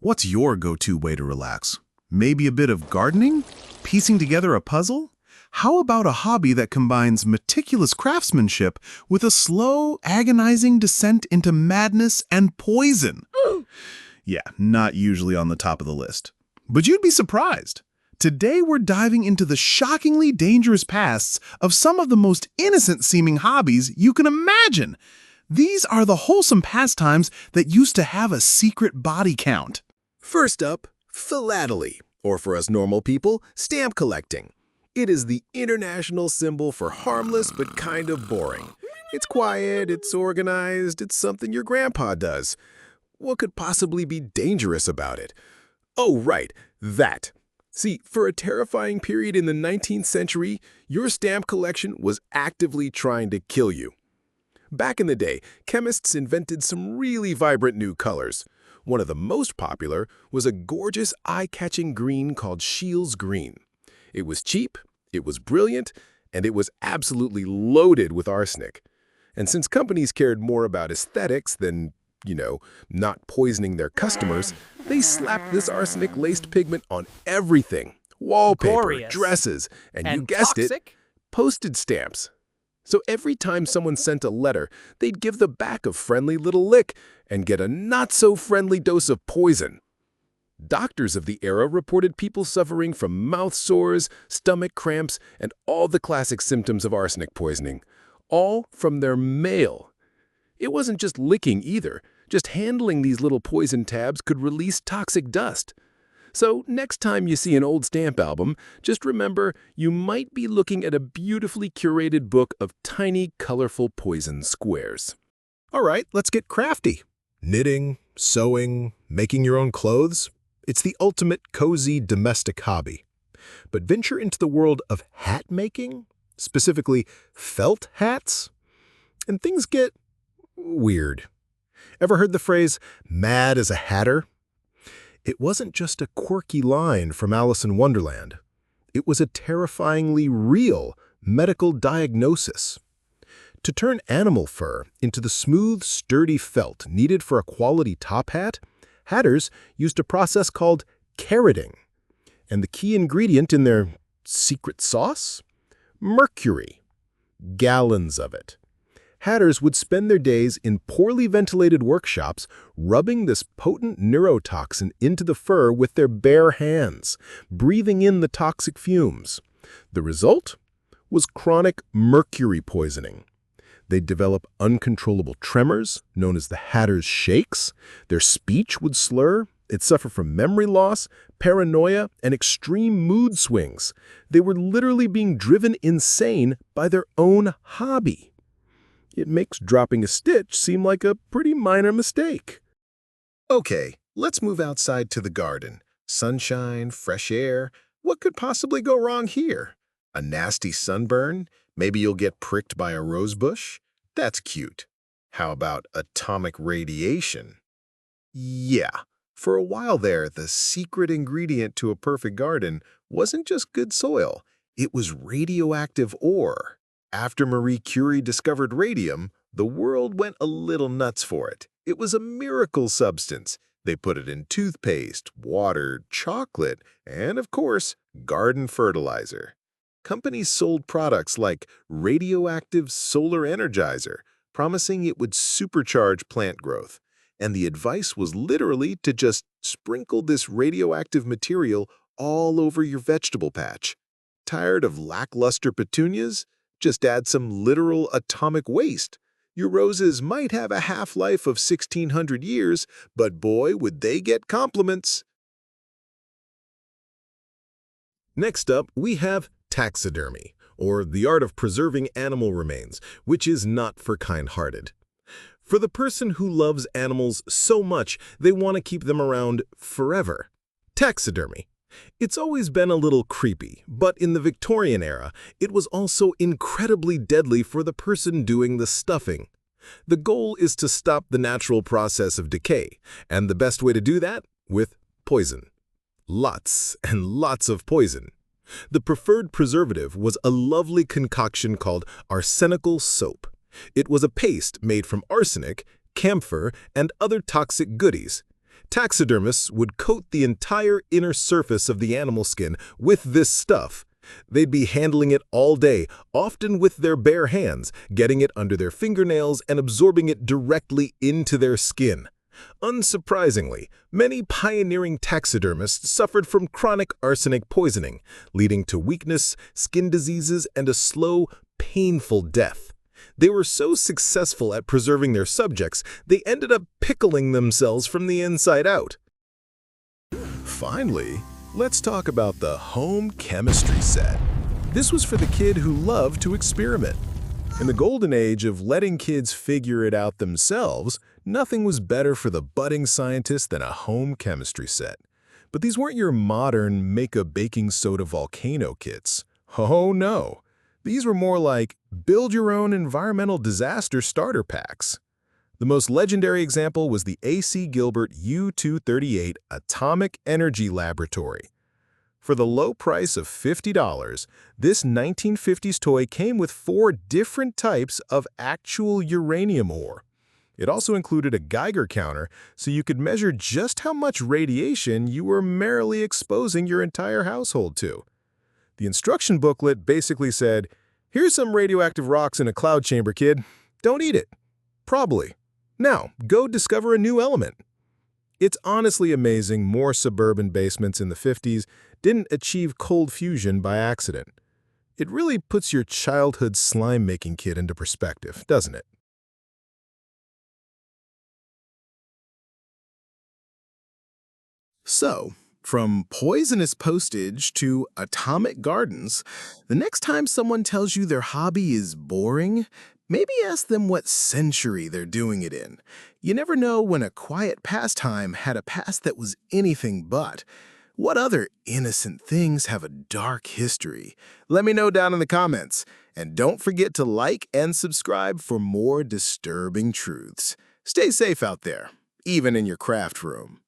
What's your go-to way to relax? Maybe a bit of gardening? Piecing together a puzzle? How about a hobby that combines meticulous craftsmanship with a slow, agonizing descent into madness and poison? Yeah, not usually on the top of the list. But you'd be surprised. Today we're diving into the shockingly dangerous pasts of some of the most innocent-seeming hobbies you can imagine. These are the wholesome pastimes that used to have a secret body count. First up, philately, or for us normal people, stamp collecting. It is the international symbol for harmless but kind of boring. It's quiet, it's organized, it's something your grandpa does. What could possibly be dangerous about it? Oh, right, that. See, for a terrifying period in the 19th century, your stamp collection was actively trying to kill you. Back in the day, chemists invented some really vibrant new colors. One of the most popular was a gorgeous, eye-catching green called Scheele's green. It was cheap, it was brilliant, and it was absolutely loaded with arsenic. And since companies cared more about aesthetics than, not poisoning their customers, they slapped this arsenic-laced pigment on everything. Wallpaper, Glorious. dresses, and you guessed it, toxic? postage stamps. So every time someone sent a letter, they'd give the back a friendly little lick and get a not-so-friendly dose of poison. Doctors of the era reported people suffering from mouth sores, stomach cramps, and all the classic symptoms of arsenic poisoning, all from their mail. It wasn't just licking either. Just handling these little poison tabs could release toxic dust. So next time you see an old stamp album, just remember you might be looking at a beautifully curated book of tiny, colorful poison squares. All right, let's get crafty. Knitting, sewing, making your own clothes. It's the ultimate cozy domestic hobby. But venture into the world of hat making, specifically felt hats, and things get weird. Ever heard the phrase, mad as a hatter? It wasn't just a quirky line from Alice in Wonderland. It was a terrifyingly real medical diagnosis. To turn animal fur into the smooth, sturdy felt needed for a quality top hat, hatters used a process called carroting. And the key ingredient in their secret sauce? Mercury. Gallons of it. Hatters would spend their days in poorly ventilated workshops rubbing this potent neurotoxin into the fur with their bare hands, breathing in the toxic fumes. The result was chronic mercury poisoning. They'd develop uncontrollable tremors, known as the hatter's shakes. Their speech would slur. They'd suffer from memory loss, paranoia, and extreme mood swings. They were literally being driven insane by their own hobby. It makes dropping a stitch seem like a pretty minor mistake. Okay, let's move outside to the garden. Sunshine, fresh air. What could possibly go wrong here? A nasty sunburn? Maybe you'll get pricked by a rose bush? That's cute. How about atomic radiation? Yeah, for a while there, the secret ingredient to a perfect garden wasn't just good soil. It was radioactive ore. After Marie Curie discovered radium, the world went a little nuts for it. It was a miracle substance. They put it in toothpaste, water, chocolate, and, of course, garden fertilizer. Companies sold products like radioactive solar energizer, promising it would supercharge plant growth. And the advice was literally to just sprinkle this radioactive material all over your vegetable patch. Tired of lackluster petunias? Just add some literal atomic waste. Your roses might have a half-life of 1,600 years, but boy, would they get compliments. Next up, we have taxidermy, or the art of preserving animal remains, which is not for kind-hearted. For the person who loves animals so much they want to keep them around forever. Taxidermy. It's always been a little creepy, but in the Victorian era, it was also incredibly deadly for the person doing the stuffing. The goal is to stop the natural process of decay, and the best way to do that? With poison. Lots and lots of poison. The preferred preservative was a lovely concoction called arsenical soap. It was a paste made from arsenic, camphor, and other toxic goodies. Taxidermists would coat the entire inner surface of the animal skin with this stuff. They'd be handling it all day, often with their bare hands, getting it under their fingernails and absorbing it directly into their skin. Unsurprisingly, many pioneering taxidermists suffered from chronic arsenic poisoning, leading to weakness, skin diseases, and a slow, painful death. They were so successful at preserving their subjects, they ended up pickling themselves from the inside out. Finally, let's talk about the home chemistry set. This was for the kid who loved to experiment. In the golden age of letting kids figure it out themselves, nothing was better for the budding scientist than a home chemistry set. But these weren't your modern make a baking soda volcano kits. Oh no! These were more like build your own environmental disaster starter packs. The most legendary example was the A.C. Gilbert U-238 Atomic Energy Laboratory. For the low price of $50, this 1950s toy came with 4 different types of actual uranium ore. It also included a Geiger counter so you could measure just how much radiation you were merely exposing your entire household to. The instruction booklet basically said, "Here's some radioactive rocks in a cloud chamber, kid. Don't eat it. Probably. Now, go discover a new element." It's honestly amazing more suburban basements in the 50s didn't achieve cold fusion by accident. It really puts your childhood slime-making kit into perspective, doesn't it? So, from poisonous postage to atomic gardens, the next time someone tells you their hobby is boring, maybe ask them what century they're doing it in. You never know when a quiet pastime had a past that was anything but. What other innocent things have a dark history? Let me know down in the comments. And don't forget to like and subscribe for more disturbing truths. Stay safe out there, even in your craft room.